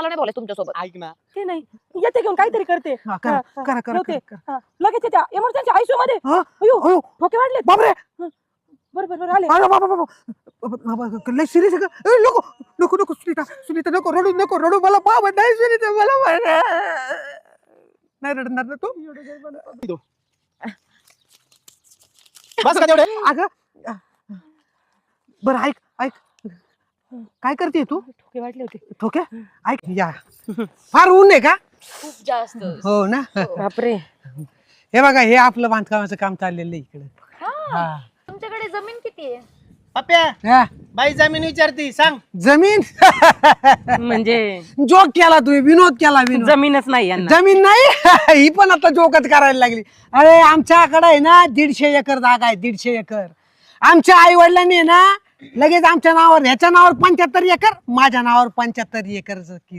मला नाही बोलायचं तुमच्यासोबत. ऐक ना, ते नाही येते घेऊन काहीतरी करते हा, करा हा, करा करा ठेवते. करा. हा, लगेच त्या इमर्जन्सी आयसीयू मध्ये हा? अयो अयो, ठोके वाढले. बापरे बरोबर बरोबर आले. अरे बाबा बाबा लय सिरियस आहे का? ए, नको नको नको सुनीता सुनीता नको रडू मला बाबा नाही सुनीता मला नाही रडणार ना तू बस का तेवढे? अगं बरं ऐक ऐक काय करते तू ठोके वाढले होते. ठोके ऐक या फार ऊन आहे का? खूप जास्त. हो ना बापरे हे बघा हे आपलं बांधकामाचं काम चाललेलं आहे इकडे हा. तुमच्याकडे जमीन किती आहे? पप्प्या हा, बाई जमीन विचारती सांग. जमीन म्हणजे जोक केला तू विनोद केला विनोद जमीनच नाही यांना. जमीन नाही ही पण आता जोकच करायला लागली. अरे आमच्याकडे आहे ना 150 एकर जागा आहे 150 एकर. आमच्या आई वडिलांनी आहे ना लगेच आमच्या नावावर ह्याच्या नावावर 75 एकर माझ्या नावावर 75 एकर केली.